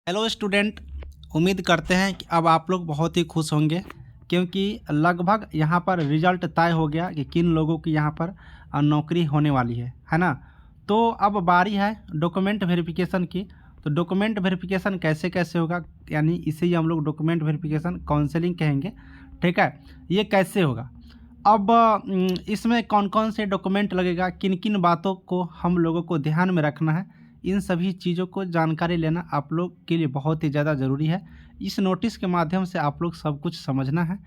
Hello student, उम्मीद करते हैं कि अब आप लोग बहुत ही खुश होंगे क्योंकि लगभग यहाँ पर रिजल्ट तय हो गया कि किन लोगों की यहाँ पर नौकरी होने वाली है ना। तो अब बारी है डॉक्यूमेंट वेरिफिकेशन की। तो डॉक्यूमेंट वेरिफिकेशन कैसे कैसे होगा, यानी इसे ही हम लोग डॉक्यूमेंट वेरिफिकेशन काउंसलिंग कहेंगे। ठीक है, ये कैसे होगा। अब इसमें कौन कौन से डॉक्यूमेंट लगेगा, किन किन बातों को हम लोगों को ध्यान में रखना है, इन सभी चीज़ों को जानकारी लेना आप लोग के लिए बहुत ही ज़्यादा ज़रूरी है। इस नोटिस के माध्यम से आप लोग सब कुछ समझना है।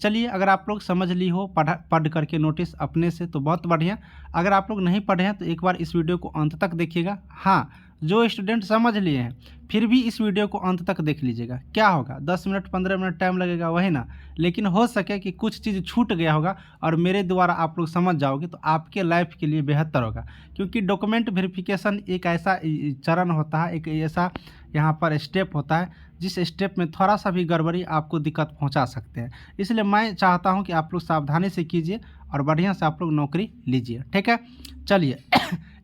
चलिए, अगर आप लोग समझ ली हो पढ़ करके नोटिस अपने से तो बहुत बढ़िया। अगर आप लोग नहीं पढ़े हैं तो एक बार इस वीडियो को अंत तक देखिएगा। हाँ, जो स्टूडेंट समझ लिए हैं फिर भी इस वीडियो को अंत तक देख लीजिएगा। क्या होगा, 10 मिनट 15 मिनट टाइम लगेगा वही ना, लेकिन हो सके कि कुछ चीज़ छूट गया होगा और मेरे द्वारा आप लोग समझ जाओगे तो आपके लाइफ के लिए बेहतर होगा। क्योंकि डॉक्यूमेंट वेरिफिकेशन एक ऐसा चरण होता है, एक ऐसा यहाँ पर स्टेप होता है जिस स्टेप में थोड़ा सा भी गड़बड़ी आपको दिक्कत पहुँचा सकते हैं। इसलिए मैं चाहता हूँ कि आप लोग सावधानी से कीजिए और बढ़िया से आप लोग नौकरी लीजिए। ठीक है, चलिए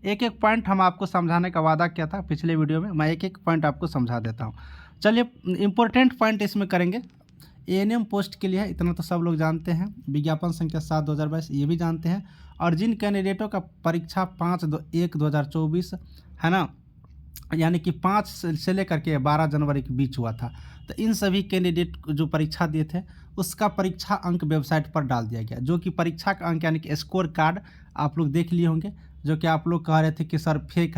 एक एक पॉइंट हम आपको समझाने का वादा किया था पिछले वीडियो में, मैं एक एक पॉइंट आपको समझा देता हूँ। चलिए, इम्पोर्टेंट पॉइंट इसमें करेंगे। एएनएम पोस्ट के लिए है, इतना तो सब लोग जानते हैं। विज्ञापन संख्या 7/2022 ये भी जानते हैं। और जिन कैंडिडेटों का परीक्षा 5/1/2024 है ना, यानी कि 5 से लेकर के 12 जनवरी के बीच हुआ था, तो इन सभी कैंडिडेट जो परीक्षा दिए थे उसका परीक्षा अंक वेबसाइट पर डाल दिया गया। जो कि परीक्षा का अंक यानी कि स्कोर कार्ड आप लोग देख लिए होंगे, जो कि आप लोग कह रहे थे कि सर फेक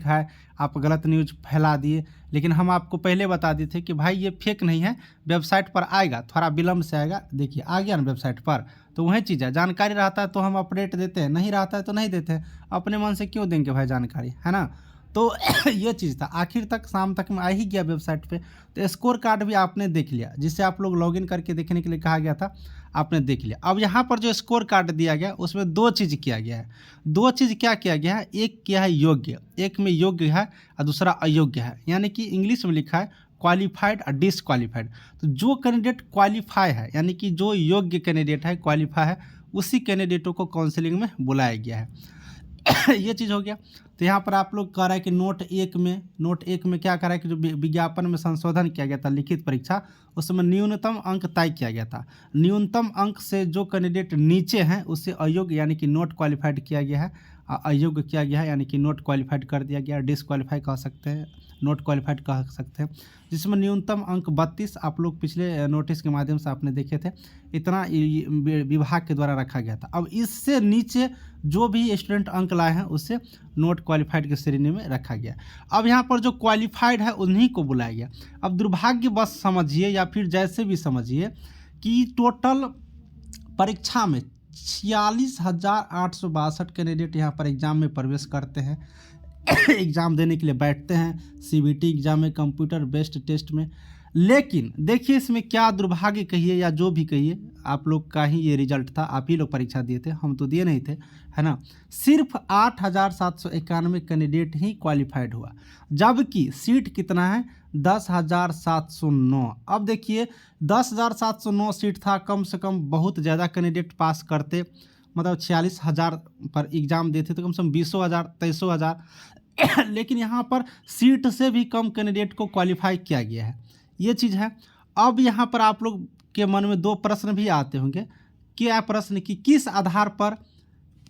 है, आप गलत न्यूज़ फैला दिए। लेकिन हम आपको पहले बता दिए थे कि भाई ये फेक नहीं है, वेबसाइट पर आएगा, थोड़ा विलम्ब से आएगा। देखिए आ गया ना वेबसाइट पर, तो वही चीज़ है। जानकारी रहता है तो हम अपडेट देते हैं, नहीं रहता है तो नहीं देते हैं। अपने मन से क्यों देंगे भाई जानकारी, है ना। तो ये चीज़ था, आखिर तक शाम तक में आ ही गया वेबसाइट पे। तो स्कोर कार्ड भी आपने देख लिया, जिससे आप लोग लॉगिन करके देखने के लिए कहा गया था, आपने देख लिया। अब यहाँ पर जो स्कोर कार्ड दिया गया उसमें दो चीज़ किया गया है। दो चीज़ क्या किया गया है, एक किया है योग्य, एक में योग्य है और दूसरा अयोग्य है। यानी कि इंग्लिश में लिखा है क्वालिफाइड और डिसक्वालीफाइड। तो जो कैंडिडेट क्वालिफाई है, यानी कि जो योग्य कैंडिडेट है, क्वालिफाई है, उसी कैंडिडेटों को काउंसलिंग में बुलाया गया है। ये चीज़ हो गया। तो यहाँ पर आप लोग कह रहा है कि नोट एक में क्या कह रहा है कि जो विज्ञापन में संशोधन किया गया था लिखित परीक्षा, उसमें न्यूनतम अंक तय किया गया था। न्यूनतम अंक से जो कैंडिडेट नीचे हैं उससे अयोग्य यानी कि नोट क्वालिफाइड किया गया है, अयोग्य किया गया है यानी कि नोट क्वालिफाइड कर दिया गया। डिसक्वालीफाई कह सकते हैं, नोट क्वालिफाइड कह सकते हैं। जिसमें न्यूनतम अंक 32 आप लोग पिछले नोटिस के माध्यम से आपने देखे थे, इतना विभाग के द्वारा रखा गया था। अब इससे नीचे जो भी स्टूडेंट अंक लाए हैं उससे नोट क्वालिफाइड की श्रेणी में रखा गया। अब यहाँ पर जो क्वालिफाइड है उन्हीं को बुलाया गया। अब दुर्भाग्यवश समझिए या फिर जैसे भी समझिए कि टोटल परीक्षा में 46,862 कैंडिडेट यहाँ पर एग्ज़ाम में प्रवेश करते हैं। एग्ज़ाम देने के लिए बैठते हैं सीबीटी एग्ज़ाम में, कंप्यूटर बेस्ड टेस्ट में। लेकिन देखिए इसमें क्या दुर्भाग्य कहिए या जो भी कहिए, आप लोग का ही ये रिजल्ट था, आप ही लोग परीक्षा दिए थे, हम तो दिए नहीं थे, है ना। सिर्फ 8,791 कैंडिडेट ही क्वालिफाइड हुआ, जबकि सीट कितना है, 10,709। अब देखिए 10,709 सीट था, कम से कम बहुत ज़्यादा कैंडिडेट पास करते, मतलब 46,000 पर एग्ज़ाम देते तो कम से कम 20,000 23,000। लेकिन यहाँ पर सीट से भी कम कैंडिडेट को क्वालिफाई किया गया है, ये चीज़ है। अब यहाँ पर आप लोग के मन में दो प्रश्न भी आते होंगे। क्या प्रश्न कि किस आधार पर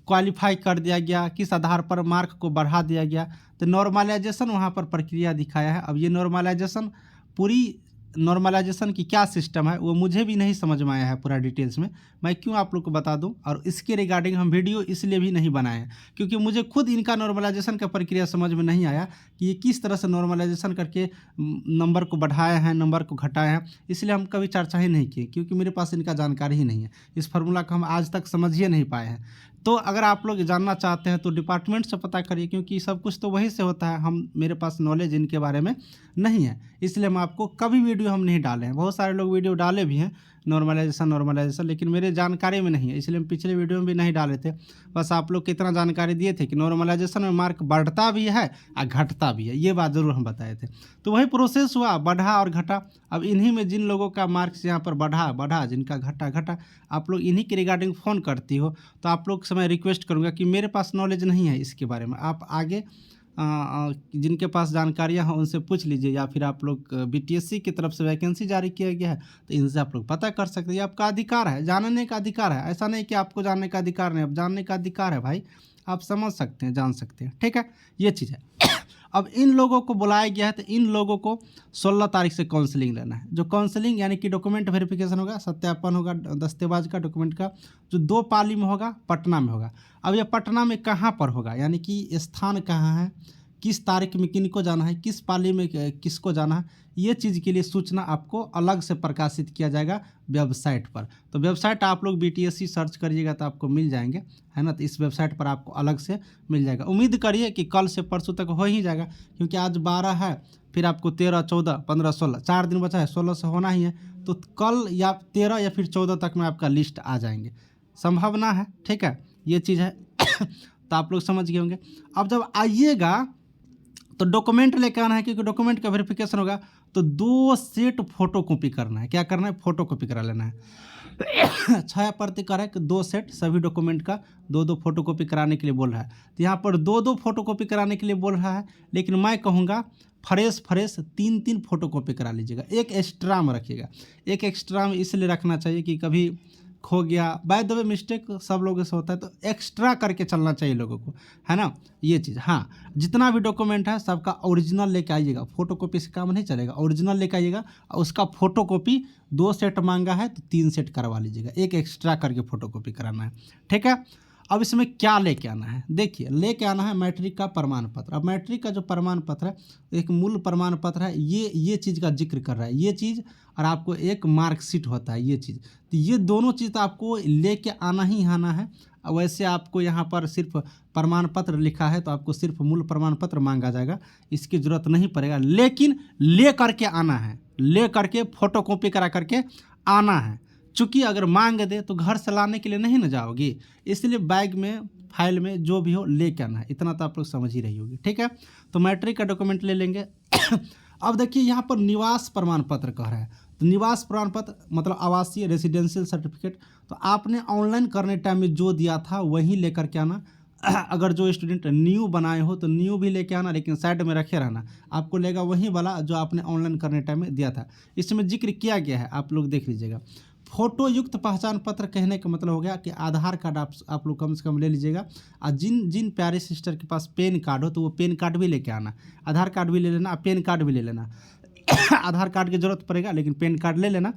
क्वालिफाई कर दिया गया, किस आधार पर मार्क को बढ़ा दिया गया। तो नॉर्मलाइजेशन वहाँ पर प्रक्रिया दिखाया है। अब ये नॉर्मलाइजेशन, पूरी नॉर्मलाइजेशन की क्या सिस्टम है वो मुझे भी नहीं समझ में आया है पूरा डिटेल्स में। मैं क्यों आप लोग को बता दूं, और इसके रिगार्डिंग हम वीडियो इसलिए भी नहीं बनाए हैं क्योंकि मुझे खुद इनका नॉर्मलाइजेशन का प्रक्रिया समझ में नहीं आया कि ये किस तरह से नॉर्मलाइजेशन करके नंबर को बढ़ाए हैं, नंबर को घटाए हैं। इसलिए हम कभी चर्चा ही नहीं किए क्योंकि मेरे पास इनका जानकारी ही नहीं है। इस फार्मूला को हम आज तक समझ ही नहीं पाए हैं। तो अगर आप लोग जानना चाहते हैं तो डिपार्टमेंट से पता करिए, क्योंकि सब कुछ तो वहीं से होता है। हम मेरे पास नॉलेज इनके बारे में नहीं है, इसलिए हम आपको कभी वीडियो हम नहीं डाले हैं। बहुत सारे लोग वीडियो डाले भी हैं नॉर्मलाइजेशन, लेकिन मेरे जानकारी में नहीं है, इसलिए हम पिछले वीडियो में भी नहीं डाले थे। बस आप लोग कितना जानकारी दिए थे कि नॉर्मलाइजेशन में मार्क बढ़ता भी है और घटता भी है, ये बात ज़रूर हम बताए थे। तो वही प्रोसेस हुआ, बढ़ा और घटा। अब इन्हीं में जिन लोगों का मार्क्स यहाँ पर बढ़ा, जिनका घटा, आप लोग इन्हीं के रिगार्डिंग फ़ोन करती हो, तो आप लोग से मैं रिक्वेस्ट करूँगा कि मेरे पास नॉलेज नहीं है इसके बारे में, आप आगे जिनके पास जानकारियाँ हैं उनसे पूछ लीजिए, या फिर आप लोग बीटीएससी की तरफ से वैकेंसी जारी किया गया है तो इनसे आप लोग पता कर सकते हैं। ये आपका अधिकार है, जानने का अधिकार है, ऐसा नहीं कि आपको जानने का अधिकार नहीं, अब जानने का अधिकार है भाई, आप समझ सकते हैं, जान सकते हैं, ठीक है, ये चीज़ है। अब इन लोगों को बुलाया गया है तो इन लोगों को 16 तारीख से काउंसलिंग लेना है। जो काउंसलिंग यानी कि डॉक्यूमेंट वेरिफिकेशन होगा, सत्यापन होगा दस्तेबाज का, डॉक्यूमेंट का, जो 2 पाली में होगा, पटना में होगा। अब ये पटना में कहाँ पर होगा, यानी कि स्थान कहाँ है, किस तारीख में किनको जाना है, किस पाली में किसको जाना है, ये चीज़ के लिए सूचना आपको अलग से प्रकाशित किया जाएगा वेबसाइट पर। तो वेबसाइट आप लोग बीटीएससी सर्च करिएगा तो आपको मिल जाएंगे, है ना। तो इस वेबसाइट पर आपको अलग से मिल जाएगा। उम्मीद करिए कि कल से परसों तक हो ही जाएगा, क्योंकि आज 12 है, फिर आपको 13, 14, 15, 16 4 दिन बचा है, 16 से होना ही है। तो कल या 13 या फिर 14 तक में आपका लिस्ट आ जाएंगे, संभावना है, ठीक है, ये चीज़ है। तो आप लोग समझ गए होंगे। अब जब आइएगा तो डॉक्यूमेंट लेकर आना है, क्योंकि डॉक्यूमेंट का वेरिफिकेशन होगा तो 2 सेट फोटो कॉपी करना है। क्या करना है, फोटो कॉपी करा लेना है। 6 प्रति कर है कि 2 सेट सभी डॉक्यूमेंट का 2-2 फोटो कॉपी कराने के लिए बोल रहा है। तो यहाँ पर 2-2 फोटो कॉपी कराने के लिए बोल रहा है, लेकिन मैं कहूँगा फ्रेश 3-3 फोटो कॉपी करा लीजिएगा, एक एक्स्ट्रा में रखिएगा। एक एक्स्ट्रा में इसलिए रखना चाहिए कि कभी खो गया, बाय द वे मिस्टेक सब लोगों से होता है, तो एक्स्ट्रा करके चलना चाहिए लोगों को, है ना, ये चीज़। हाँ, जितना भी डॉक्यूमेंट है सबका ओरिजिनल लेके आइएगा, फोटो कॉपी से काम नहीं चलेगा, ओरिजिनल लेके आइएगा। और उसका फोटो कॉपी 2 सेट मांगा है तो 3 सेट करवा लीजिएगा, एक एक्स्ट्रा करके फोटो कॉपी कराना है, ठीक है। अब इसमें क्या लेके आना है, देखिए, लेके आना है मैट्रिक का प्रमाण पत्र। अब मैट्रिक का जो प्रमाण पत्र है एक मूल प्रमाण पत्र है, ये चीज़ का जिक्र कर रहा है, ये चीज़, और आपको एक मार्कशीट होता है, ये चीज़। तो ये दोनों चीज़ तो आपको लेके आना ही आना है। वैसे आपको यहाँ पर सिर्फ प्रमाण पत्र लिखा है तो आपको सिर्फ मूल प्रमाण पत्र मांगा जाएगा, इसकी ज़रूरत नहीं पड़ेगा, लेकिन ले करके आना है, ले करके फोटो कॉपी करा करके आना है। चूँकि अगर मांग दे तो घर से लाने के लिए नहीं ना जाओगी, इसलिए बैग में, फाइल में जो भी हो लेके आना है, इतना तो आप लोग समझ ही रही होगी, ठीक है। तो मैट्रिक का डॉक्यूमेंट ले लेंगे। अब देखिए यहाँ पर निवास प्रमाण पत्र कह रहा है, तो निवास प्रमाण पत्र मतलब आवासीय रेसिडेंशियल सर्टिफिकेट, तो आपने ऑनलाइन करने टाइम में जो दिया था वही लेकर के आना। अगर जो स्टूडेंट न्यू बनाए हो तो न्यू भी लेके आना, लेकिन साइड में रखे रहना, आपको लेगा वही वाला जो आपने ऑनलाइन करने टाइम में दिया था। इसमें जिक्र किया गया है, आप लोग देख लीजिएगा। फोटो युक्त पहचान पत्र कहने का मतलब हो गया कि आधार कार्ड आप लोग कम से कम ले लीजिएगा। और जिन प्यारे सिस्टर के पास पेन कार्ड हो तो वो पेन कार्ड भी लेके आना, आधार कार्ड भी ले लेना, पेन कार्ड भी ले लेना। आधार कार्ड की ज़रूरत पड़ेगा लेकिन पेन कार्ड ले लेना,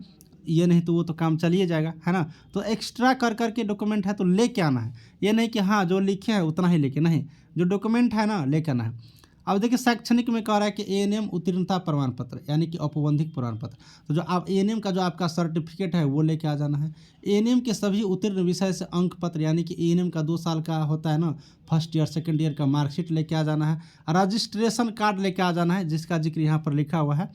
ये नहीं तो वो तो काम चलिए जाएगा, है ना। तो एक्स्ट्रा कर के डॉक्यूमेंट है तो लेके आना है, ये नहीं कि हाँ जो लिखे हैं उतना ही लेके, नहीं, जो डॉक्यूमेंट है ना लेके आना है। अब देखिए शैक्षणिक में कह रहा है कि एएनएम उत्तीर्णता प्रमाण पत्र यानी कि औपबंधिक प्रमाण पत्र, तो जो आप एएनएम का जो आपका सर्टिफिकेट है वो लेके आ जाना है। एएनएम के सभी उत्तीर्ण विषय से अंक पत्र यानी कि एएनएम का 2 साल का होता है ना, फर्स्ट ईयर सेकंड ईयर का मार्कशीट लेके आ जाना है। रजिस्ट्रेशन कार्ड लेके आ जाना है, जिसका जिक्र यहाँ पर लिखा हुआ है,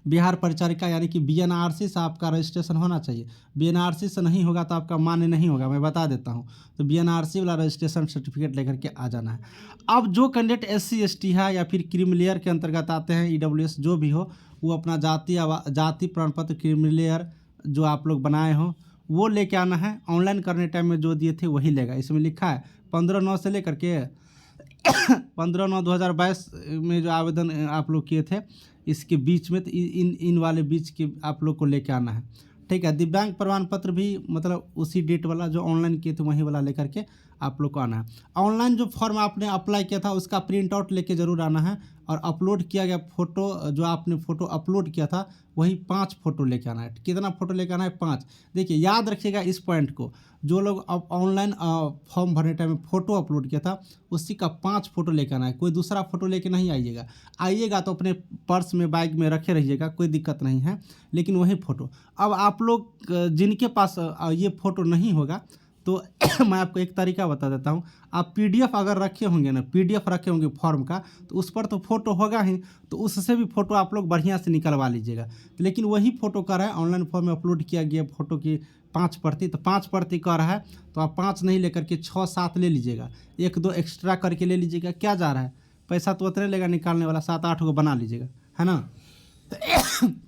बिहार परिचारिका यानी कि बीएनआरसी से आपका रजिस्ट्रेशन होना चाहिए। बीएनआरसी से नहीं होगा तो आपका मान्य नहीं होगा, मैं बता देता हूँ। तो बीएनआरसी वाला रजिस्ट्रेशन सर्टिफिकेट लेकर के आ जाना है। अब जो कैंडिडेट एससी एसटी है या फिर क्रीमिलेयर के अंतर्गत आते हैं, ईडब्ल्यूएस जो भी हो, वो अपना जाति प्रमाण पत्र क्रीमिलेयर जो आप लोग बनाए हो वो लेके आना है। ऑनलाइन करने टाइम में जो दिए थे वही लेगा। इसमें लिखा है 15/9 से लेकर के 15/9/2022 में जो आवेदन आप लोग किए थे इसके बीच में, तो इन वाले बीच के आप लोग को लेके आना है, ठीक है। दिव्यांग प्रमाण पत्र भी मतलब उसी डेट वाला जो ऑनलाइन किए थे वही वाला लेकर के आप लोग को आना है। ऑनलाइन जो फॉर्म आपने अप्लाई किया था उसका प्रिंट आउट लेके ज़रूर आना है, और अपलोड किया गया फ़ोटो, जो आपने फ़ोटो अपलोड किया था वही 5 फ़ोटो लेके आना है। कितना फ़ोटो लेके आना है? 5। देखिए याद रखिएगा इस पॉइंट को, जो लोग अब ऑनलाइन फॉर्म भरने टाइम में फ़ोटो अपलोड किया था उसी का 5 फ़ोटो लेके आना है। कोई दूसरा फ़ोटो लेके नहीं आइएगा तो अपने पर्स में, बैग में रखे रहिएगा, कोई दिक्कत नहीं है, लेकिन वही फ़ोटो। अब आप लोग जिनके पास ये फ़ोटो नहीं होगा तो मैं आपको एक तरीका बता देता हूँ। आप पीडीएफ अगर रखे होंगे ना, पीडीएफ रखे होंगे फॉर्म का, तो उस पर तो फ़ोटो होगा ही, तो उससे भी फ़ोटो आप लोग बढ़िया से निकलवा लीजिएगा। लेकिन वही फ़ोटो का है ऑनलाइन फॉर्म में अपलोड किया गया फ़ोटो की 5 प्रति, तो 5 प्रति का रहा है तो आप 5 नहीं लेकर के 6-7 ले लीजिएगा, 1-2 एक्स्ट्रा करके ले लीजिएगा। क्या जा रहा है, पैसा तो उतने लेगा निकालने वाला, 7-8 को बना लीजिएगा, है ना।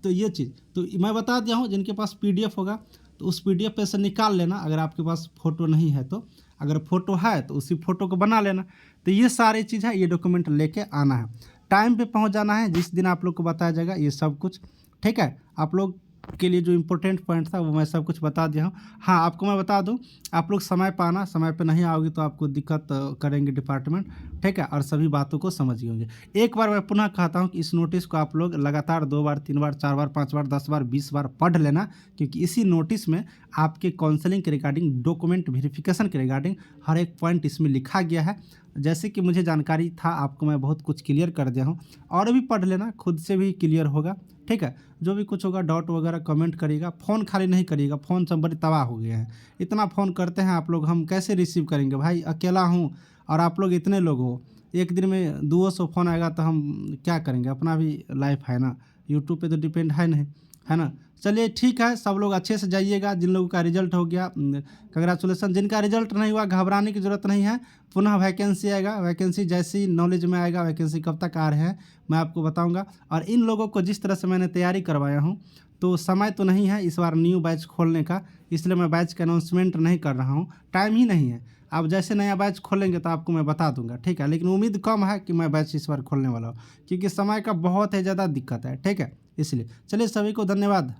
तो ये चीज़ तो मैं बता दिया हूँ, जिनके पास पीडीएफ होगा तो उस पीडीएफ पे से निकाल लेना। अगर आपके पास फ़ोटो नहीं है तो अगर फ़ोटो है तो उसी फ़ोटो को बना लेना। तो ये सारी चीज़ है, ये डॉक्यूमेंट लेके आना है, टाइम पे पहुंच जाना है जिस दिन आप लोग को बताया जाएगा ये सब कुछ। ठीक है, आप लोग के लिए जो इम्पोर्टेंट पॉइंट था वो मैं सब कुछ बता दिया हूँ। हाँ, आपको मैं बता दूँ, आप लोग समय पे आना, समय पे नहीं आओगे तो आपको दिक्कत करेंगे डिपार्टमेंट। ठीक है, और सभी बातों को समझ गए होंगे। एक बार मैं पुनः कहता हूँ कि इस नोटिस को आप लोग लगातार 2 बार, 3 बार, 4 बार, 5 बार, 10 बार, 20 बार पढ़ लेना, क्योंकि इसी नोटिस में आपके काउंसलिंग के रिगार्डिंग, डॉक्यूमेंट वेरिफिकेशन के रिगार्डिंग हर एक पॉइंट इसमें लिखा गया है। जैसे कि मुझे जानकारी था, आपको मैं बहुत कुछ क्लियर कर दिया हूँ, और भी पढ़ लेना, खुद से भी क्लियर होगा। ठीक है, जो भी कुछ होगा डाउट वगैरह कमेंट करिएगा, फ़ोन खाली नहीं करिएगा, फ़ोन सब बड़े तबाह हो गए हैं, इतना फ़ोन करते हैं आप लोग, हम कैसे रिसीव करेंगे भाई, अकेला हूँ और आप लोग इतने लोग हो, एक दिन में 200 फ़ोन आएगा तो हम क्या करेंगे, अपना भी लाइफ है ना, यूट्यूब पे तो डिपेंड है नहीं, है ना। चलिए ठीक है, सब लोग अच्छे से जाइएगा, जिन लोगों का रिजल्ट हो गया कंग्रेचुलेसन, जिनका रिजल्ट नहीं हुआ घबराने की ज़रूरत नहीं है, पुनः वैकेंसी आएगा, वैकेंसी जैसे ही नॉलेज में आएगा, वैकेंसी कब तक आ रहे हैं मैं आपको बताऊंगा। और इन लोगों को जिस तरह से मैंने तैयारी करवाया हूँ, तो समय तो नहीं है इस बार न्यू बैच खोलने का, इसलिए मैं बैच का अनाउंसमेंट नहीं कर रहा हूँ, टाइम ही नहीं है। अब जैसे नया बैच खोलेंगे तो आपको मैं बता दूंगा, ठीक है, लेकिन उम्मीद कम है कि मैं बैच इस बार खोलने वाला हूँ, क्योंकि समय का बहुत ही ज़्यादा दिक्कत है। ठीक है, इसलिए चलिए, सभी को धन्यवाद।